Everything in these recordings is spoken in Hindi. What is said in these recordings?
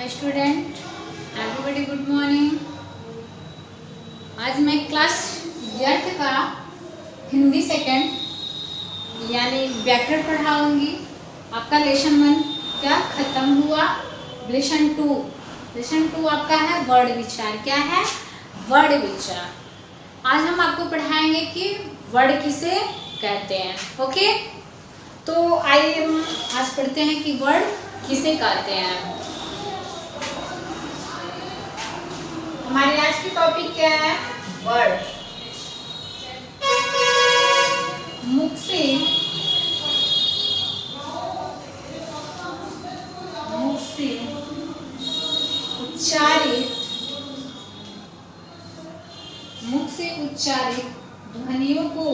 Hi student, everybody good morning. आज मैं क्लास 8th का हिंदी सेकंड यानी व्याकरण पढ़ाऊंगी। आपका लेसन 1 क्या खत्म हुआ। लेसन 2 आपका है वर्ड विचार। क्या है? वर्ड विचार। आज हम आपको पढ़ाएंगे कि वर्ड किसे कहते हैं। ओके, तो आइए हम आज पढ़ते हैं कि वर्ड किसे कहते हैं। हमारे आज की टॉपिक क्या है? वर्ड। मुख से उच्चारित ध्वनियों को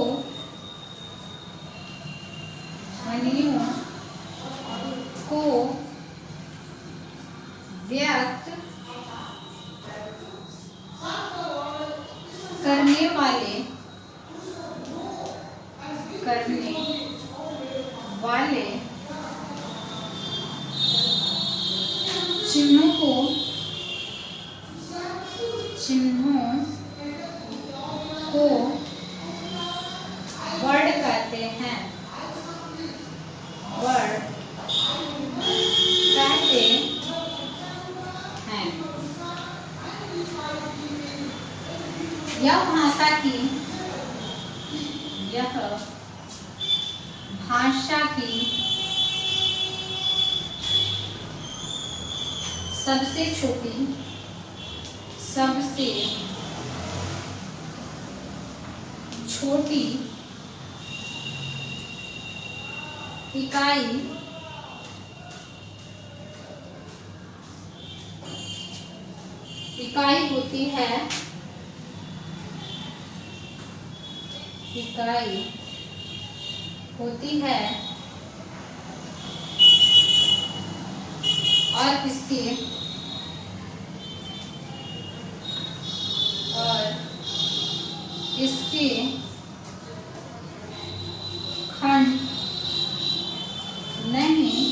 व्यक्त करने वाले चिन्हों को वर्ड कहते हैं। वर्ड कहते हैं। यह भाषा की सबसे छोटी इकाई होती है और इसके खंड नहीं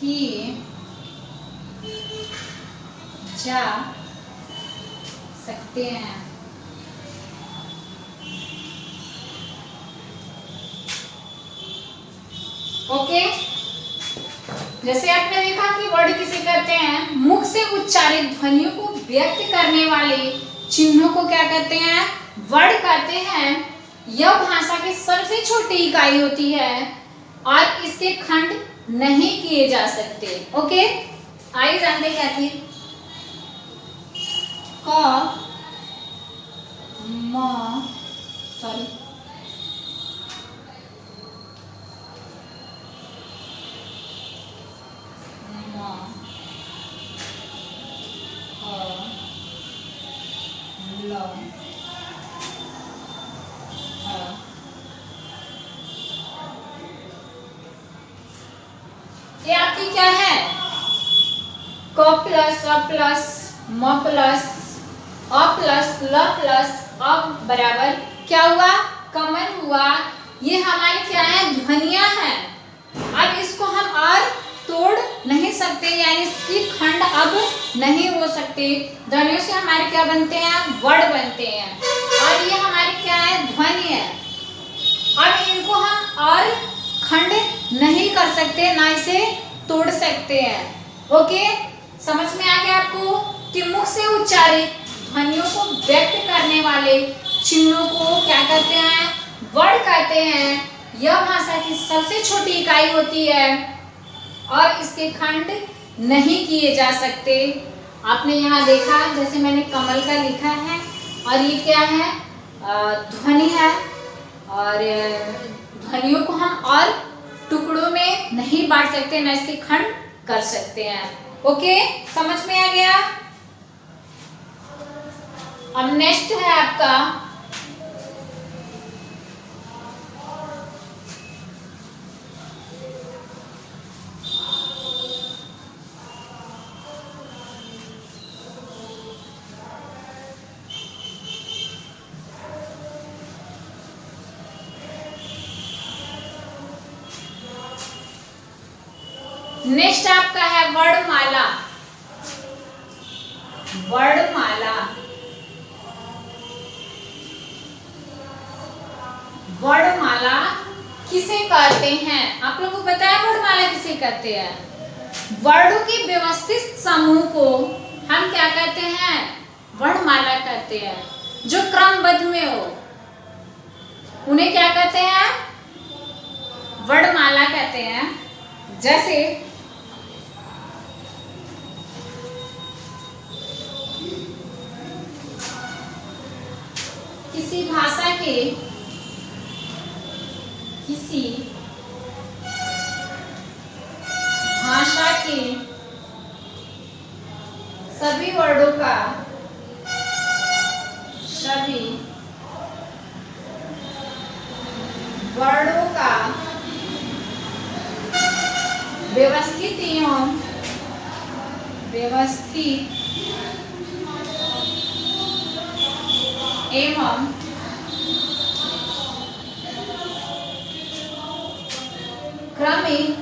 किए जा सकते हैं। ओके, जैसे आपने देखा कि वर्ड किसे कहते हैं? मुख से उच्चारित ध्वनियों को व्यक्त करने वाले चिन्हों को क्या कहते हैं? वर्ड कहते हैं। यह भाषा की सबसे छोटी इकाई होती है और इसके खंड नहीं किए जा सकते। ओके, आइए जानते हैं कैसे। क म सॉरी ये आपकी क्या है? क प्लस अ प्लस म प्लस अ प्लस ल प्लस अ बराबर क्या हुआ? कमन हुआ। ये हमारी क्या है? ध्वनियां हैं। अब इसको हम और तोड़ नहीं सकते, यानी इसकी खंड अब नहीं हो सकते। ध्वनियों से हमारे क्या बनते हैं? वर्ड बनते हैं और ये हमारी क्या है? ध्वनि है। अब इनको हम और खंड नहीं कर सकते, ना इसे तोड़ सकते हैं। ओके, समझ में आ गया आपको कि मुख से उच्चारित ध्वनियों को व्यक्त करने वाले चिन्हों को क्या कहते हैं? वर्ड कहते हैं। यह भाषा की सबसे छोटी इकाई होती है और इसके खंड नहीं किए जा सकते। आपने यहाँ देखा, जैसे मैंने कमल का लिखा है और ये क्या है? ध्वनि है और ध्वनियों को हम और टुकड़ों में नहीं बांट सकते, ना इसके खंड कर सकते हैं। ओके, समझ में आ गया। अब नेक्स्ट है आपका नेक्स्ट आपका है वर्णमाला। वर्णमाला, वर्णमाला किसे कहते हैं? आप लोगों को पता है वर्णमाला किसे कहते हैं? वर्णों के व्यवस्थित समूह को हम क्या कहते हैं? वर्णमाला कहते हैं। जो क्रमबद्ध में हो उन्हें क्या कहते हैं? वर्णमाला कहते हैं। जैसे किसी भाषा के सभी वर्णों का व्यवस्थित एवं क्रमिक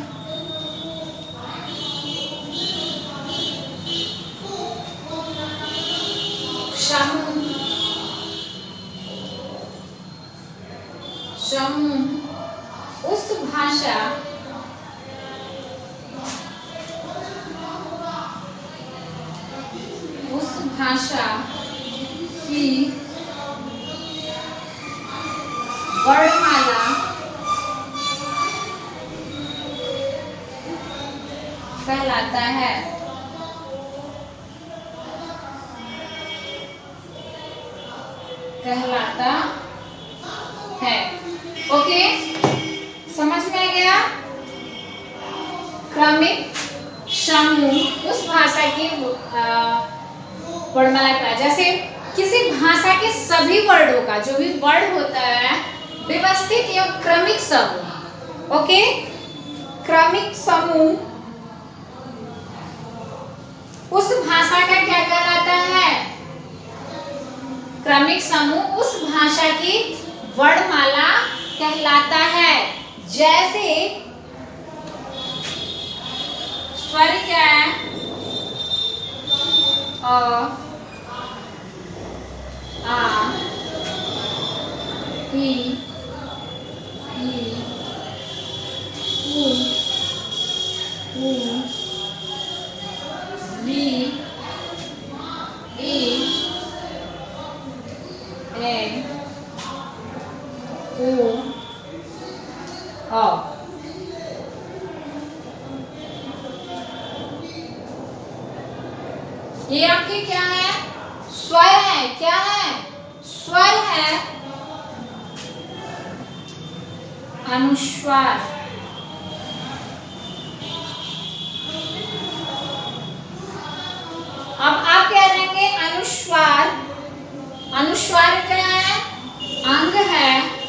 समूह उस भाषा की वर्णमाला कहलाता है। ओके, समझ में आ गया? क्रमिक समूह उस भाषा की वर्णमाला का, जैसे किसी भाषा के सभी वर्णों का, जो भी वर्ण होता है, व्यवस्थित या क्रमिक समूह। ओके, क्रमिक समूह उस भाषा का क्या कहलाता है? क्रमिक समूह उस भाषा की वर्णमाला कहलाता है। जैसे स्वर क्या है? अ, आ, ई, उ, वी, ई, ए, ओ, अ। ये आपके क्या है? स्वर है। क्या है? स्वर है। अनुस्वार, अब आप क्या करेंगे? अनुस्वार, अनुस्वार क्या है? अंग है।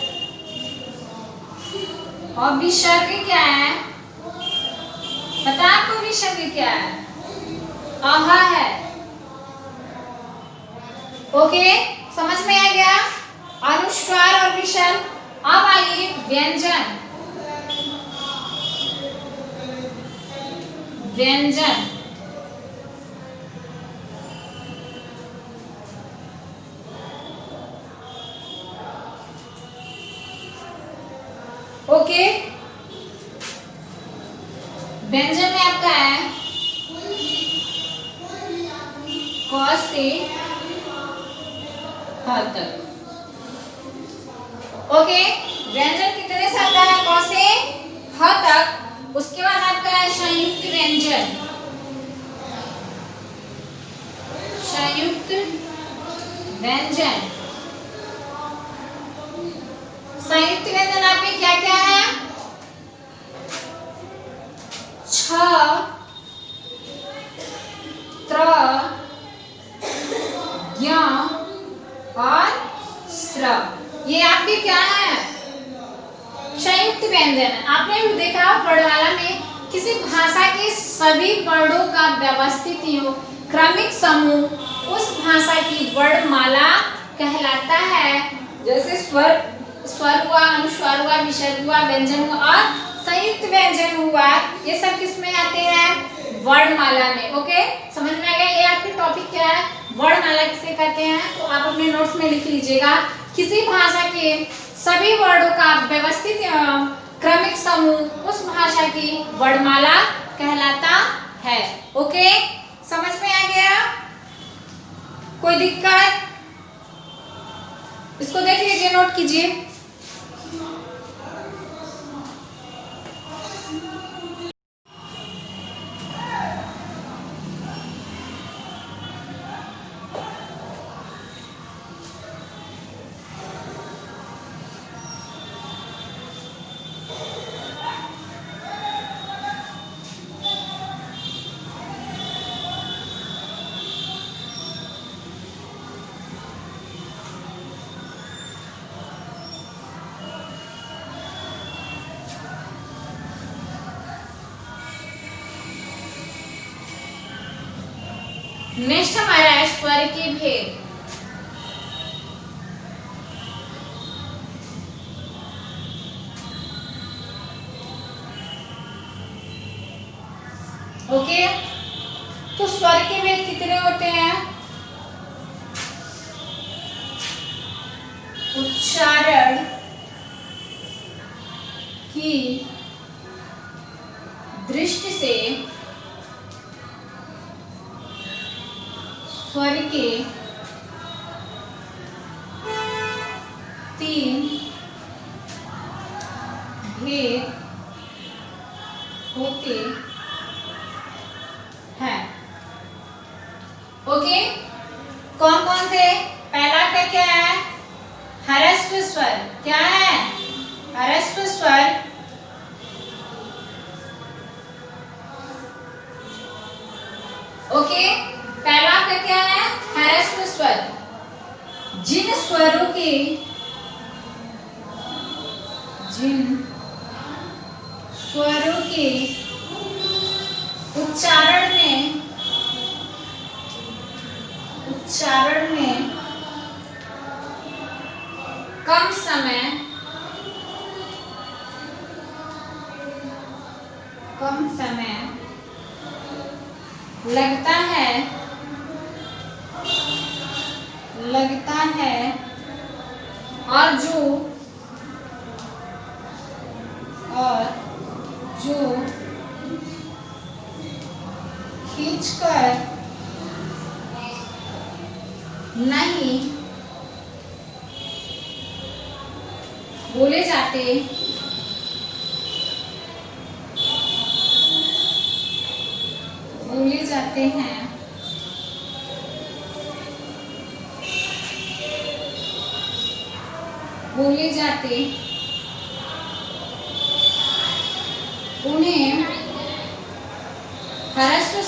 और विसर्ग क्या है? पता है आपको विसर्ग क्या है? आहा है। ओके, समझ में आ गया? अनुस्वार और विसर्ग। अब आइए व्यंजन। व्यंजन ओके, व्यंजन में आपका है क से ह तक। ओके, व्यंजन कितने से आता है? क से ह तक। उसके बाद आपका है संयुक्त व्यंजन। संयुक्त व्यंजन, संयुक्त व्यंजन आपके क्या क्या है? छ, त्र, ज्ञ और स्र। ये आपके क्या है? संयुक्त व्यंजन। आपने भी देखा वर्णमाला में किसी भाषा के सभी वर्णों का व्यवस्थित क्रमिक समूह उस भाषा की वर्णमाला कहलाता है। जैसे स्वर, स्वर हुआ, अनुस्वार हुआ, विसर्ग हुआ, व्यंजन हुआ और संयुक्त व्यंजन हुआ। ये सब किस में आते हैं? वर्णमाला में। ओके, समझ में आ गया? ये आपके टॉपिक क्या है, वर्णमाला किसे कहते हैं, तो आप अपने नोट्स में लिख लीजिएगा। किसी भाषा के सभी वर्णों का व्यवस्थित क्रमिक समूह उस भाषा की वर्णमाला कहलाता है। ओके, समझ में आ गया? कोई दिक्कत? इसको देख लीजिए, नोट कीजिए। नेक्स्ट हमारा है स्वर के भेद। ओके, तो स्वर के भेद कितने होते हैं? उच्चारण की दृष्टि से स्वर के 3 भेद होते हैं। ओके, कौन कौन से? पहला का क्या है? ह्रस्व स्वर। क्या है? ह्रस्व स्वर। ओके, पहला का क्या है? ह्रस्व स्वर। जिन स्वरों के उच्चारण में कम समय लगता है और जो खींचकर नहीं बोले जाते हैं, उन्हें ह्रस्व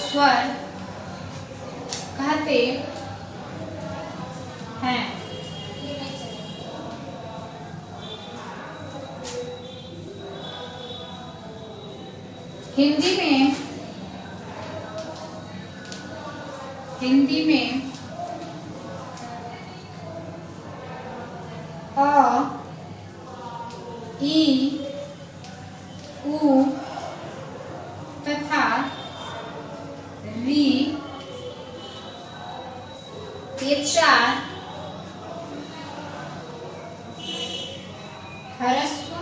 स्वर कहते हैं। हिंदी में अ, ई, उ तथा री ये 4 ह्रस्व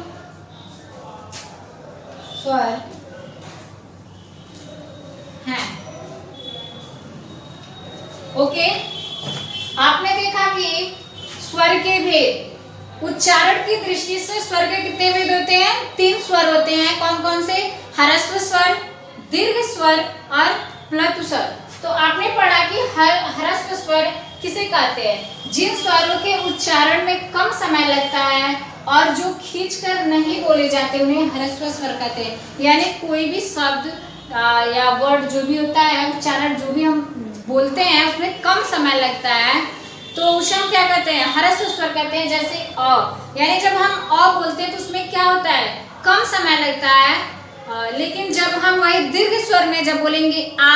स्वर हैं। ओके, आपने देखा कि स्वर के भेद, उच्चारण की दृष्टि से स्वर के कितने भेद होते हैं? 3 स्वर होते हैं। कौन कौन से? ह्रस्व स्वर, दीर्घ स्वर और प्लुत स्वर। तो आपने पढ़ा कि ह्रस्व स्वर किसे कहते हैं? जिन स्वरों के उच्चारण में कम समय लगता है और जो खींचकर नहीं बोले जाते उन्हें ह्रस्व स्वर कहते हैं। यानी कोई भी शब्द या वर्ड जो भी होता है, उच्चारण जो भी हम बोलते हैं उसमें कम समय लगता है तो उसे हम क्या कहते हैं? ह्रस्व स्वर कहते हैं। जैसे अ, यानी जब हम अ बोलते हैं तो उसमें क्या होता है? कम समय लगता है। लेकिन जब हम वही दीर्घ स्वर में जब बोलेंगे आ,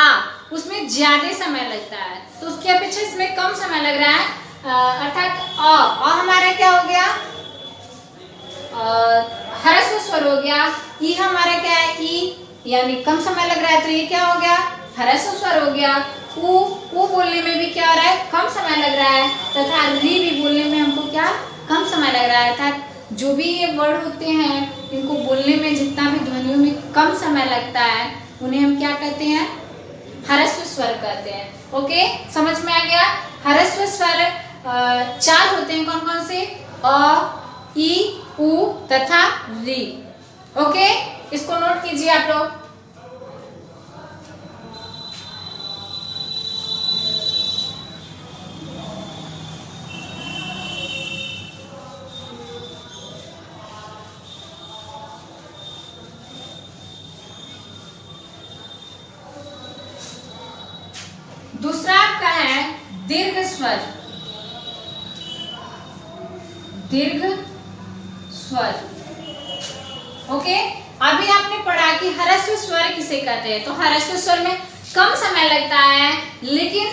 उसमें ज्यादा समय लगता है। तो उसके अपेक्षा इसमें कम समय लग रहा है। अर्थात अ हमारा क्या हो गया? ह्रस्व स्वर हो गया। ई हमारा क्या है, ई यानी कम समय लग रहा है, तो ये क्या हो गया, ह्रस्व स्वर हो गया। ऊ बोलने में भी क्या हो रहा है, कम समय लग रहा है, तथा री भी बोलने में हमको क्या, कम समय लग रहा है। अर्थात जो भी ये वर्ड होते हैं, इनको बोलने में जितना भी ध्वनियों में कम समय लगता है, उन्हें हम क्या कहते हैं, ह्रस्व स्वर कहते हैं। ओके, समझ में आ गया। ह्रस्व स्वर 4 होते हैं, कौन कौन से, अ, ई, उ तथा री। ओके, इसको नोट कीजिए आप लोग। दूसरा आपका है दीर्घ स्वर। दीर्घ स्वर। ओके, अभी आपने पढ़ा कि ह्रस्व स्वर किसे कहते हैं, तो ह्रस्व स्वर में कम समय लगता है, लेकिन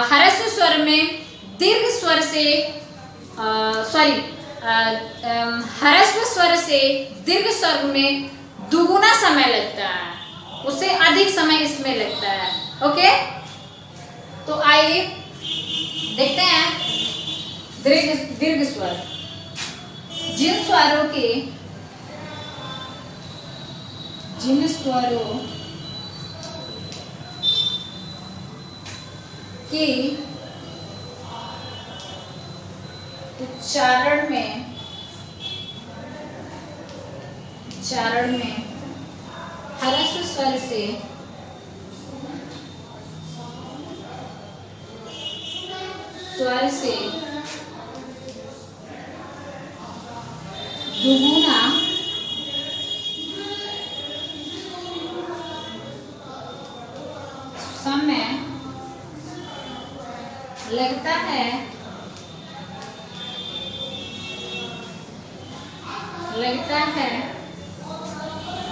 ह्रस्व स्वर में दीर्घ स्वर से ह्रस्व स्वर से दीर्घ स्वर में दुगुना समय लगता है, उससे अधिक समय इसमें लगता है। ओके, तो आइए देखते हैं दीर्घ स्वर। जिन स्वरों के उच्चारण में ह्रस्व स्वर से दुगुना समय लगता है,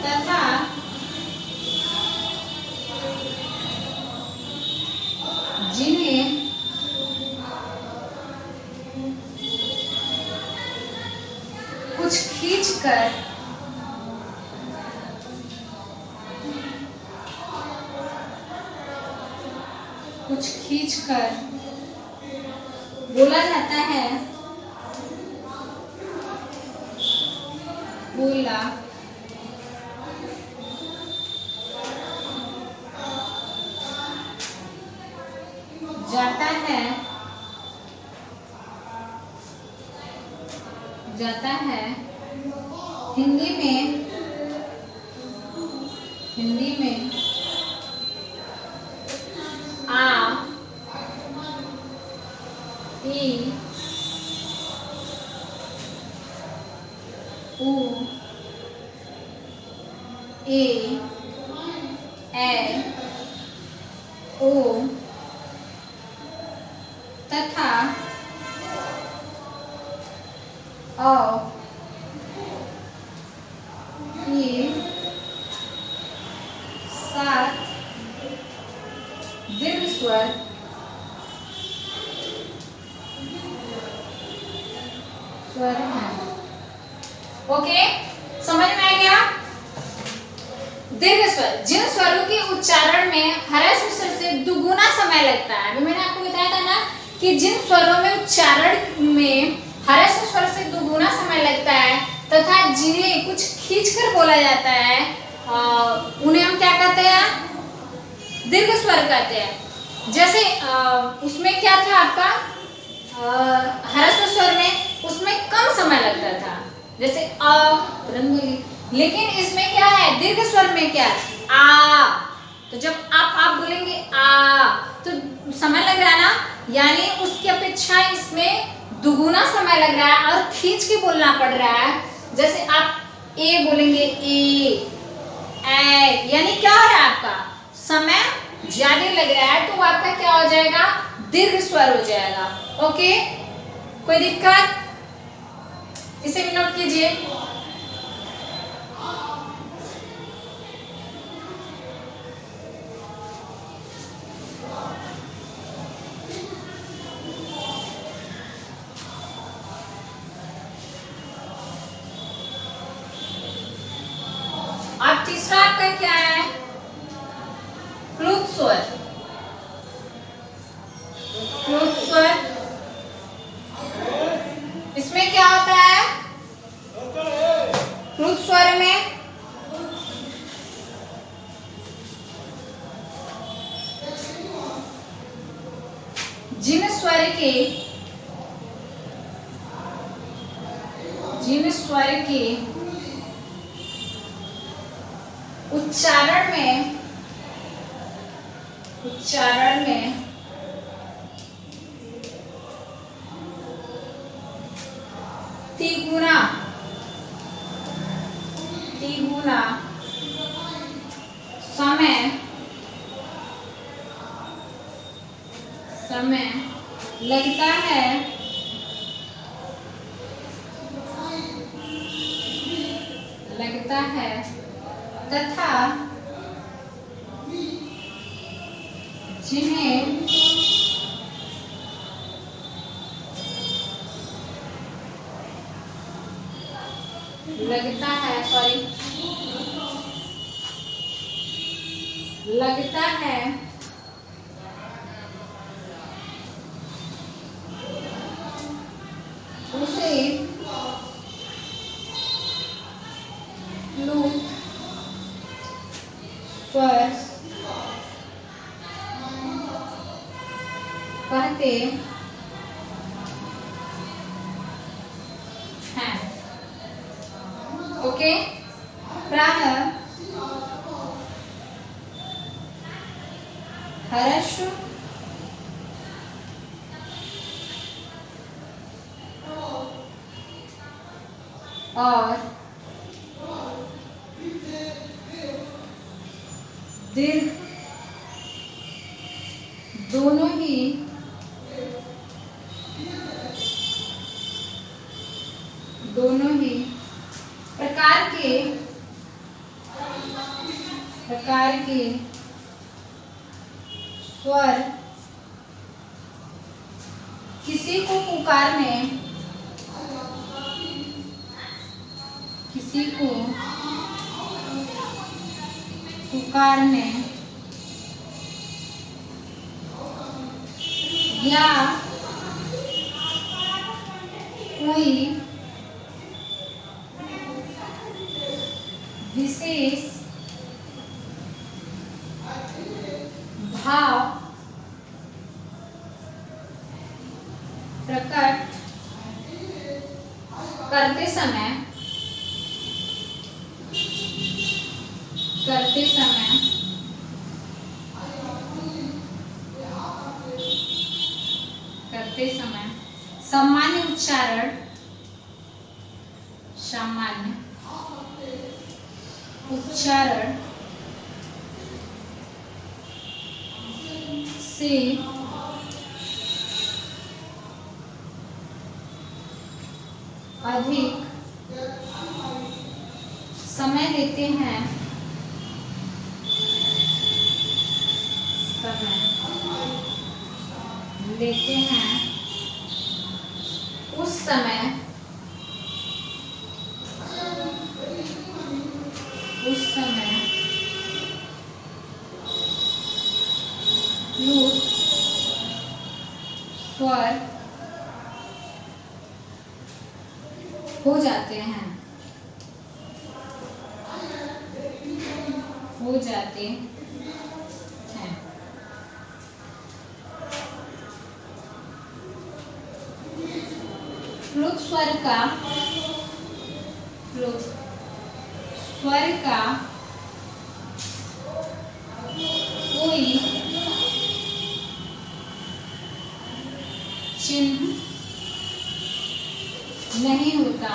तथा जिन्हें कुछ खींचकर बोला जाता है, बोला जाता है। हिंदी में आ, ई, उ, ए, ओ तथा अ, ये 7 दीर्घ स्वर हैं। ओके, समझ में आ गया। दीर्घ स्वर, जिन स्वरों के उच्चारण में ह्रस्व स्वर से दुगुना समय लगता है। अभी मैंने आपको बताया था ना कि जिन स्वरों में उच्चारण में ह्रस्व स्वर से दुगुना समय लगता है तथा जिन्हें कुछ खींचकर बोला जाता है, उन्हें हम क्या कहते हैं, दीर्घ स्वर कहते हैं। जैसे उसमें क्या था आपका, ह्रस्व स्वर में उसमें कम समय लगता था, जैसे अ तुरंत बोली, लेकिन इसमें क्या है, दीर्घ स्वर में क्या है, आ, तो जब आप बोलेंगे आ तो समय लग रहा है ना, यानी उसकी अपेक्षा इसमें दुगुना समय लग रहा है और खींच के बोलना पड़ रहा है। जैसे आप ए बोलेंगे, ए, यानी क्या हो रहा है, आपका समय ज्यादा लग रहा है, तो वो आपका क्या हो जाएगा, दीर्घ स्वर हो जाएगा। ओके, कोई दिक्कत, इसे भी नोट कीजिए। तीसरा आपका क्या है? क्लुप्त स्वर। क्लुप्त स्वर, इसमें क्या होता है? क्लुप्त स्वर में जिन स्वर के उच्चारण में तिगुना समय लगता है तथा जिन्हें लगता है उसे क्लुप्त स्वर कहते हैं। ओके, प्रातः हर्ष और दीर्घ दोनों ही प्रकार के स्वर किसी को पुकारने या कोई विशेष भाव प्रकट करते समय सामान्य उच्चारण से अधिक समय लेते हैं, उस समय क्लुप्त स्वर हो जाते हैं। क्लुप्त स्वर का कोई चिन्ह नहीं होता।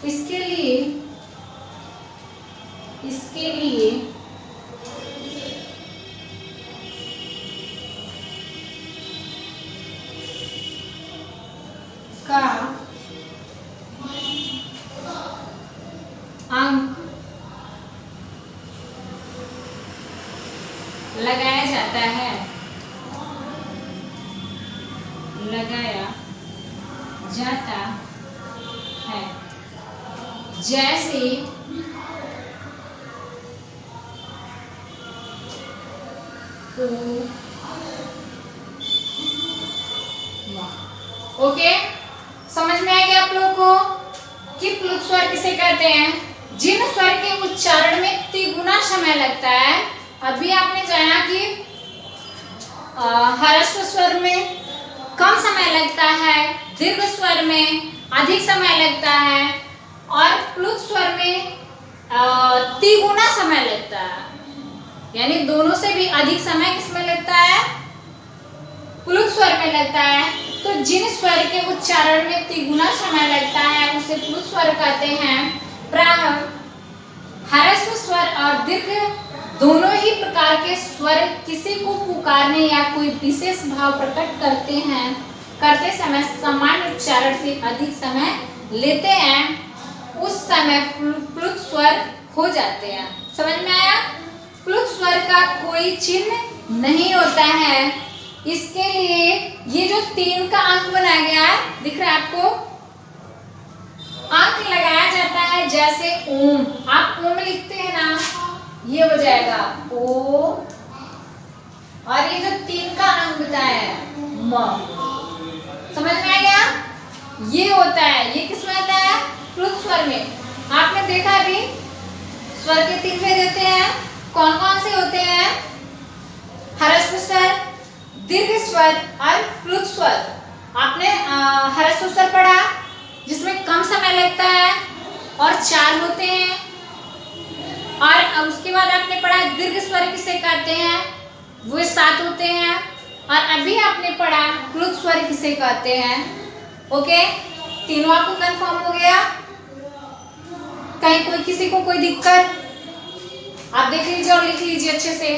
इसके लिए का अंक लगाया जाता है। जाता है। जैसे ओके, समझ में आ गया आप लोगों को कि प्लुत स्वर किसे कहते हैं? जिन स्वर के उच्चारण में तिगुना समय लगता है। अभी आपने जाना कि ह्रस्व स्वर में कम समय लगता है, दीर्घ स्वर में अधिक समय लगता है और प्लुत स्वर में तिगुना समय लगता है। यानी दोनों से भी अधिक समय किसमें लगता है? प्लुत स्वर में लगता है। तो जिन स्वर के उच्चारण में तिगुना समय लगता है उसे प्लुत स्वर कहते हैं। प्रायः ह्रस्व स्वर और दीर्घ दोनों ही प्रकार के स्वर किसी को पुकारने या कोई विशेष भाव प्रकट करते समय सामान्य उच्चारण से अधिक समय लेते हैं, उस समय प्लुत स्वर हो जाते हैं। समझ में आया? प्लुत स्वर का कोई चिन्ह नहीं होता है। इसके लिए ये जो 3 का अंक बनाया गया है, दिख रहा है आपको? अंक लगाया जाता है जैसे ओम। आप ओम लिखते हैं ना, ये हो जाएगा ओ, और ये जो 3 का अंक बताया है म। समझ में आ गया? ये होता है, ये किसमें आता है? प्लुत स्वर में। आपने देखा अभी स्वर के 3 भेद होते हैं। कौन कौन से होते हैं? ह्रस्व स्वर, दीर्घ स्वर और प्लुत स्वर। आपने ह्रस्व स्वर पढ़ा जिसमें कम समय लगता है और 4 होते हैं, और उसके बाद आपने पढ़ा दीर्घ स्वर किसे कहते हैं, वो 7 होते हैं, और अभी आपने पढ़ा प्लुत स्वर किसे कहते हैं। ओके, तीनों आपको कंफर्म हो गया? कहीं किसी को कोई दिक्कत? आप देख लीजिए और लिख लीजिए अच्छे से।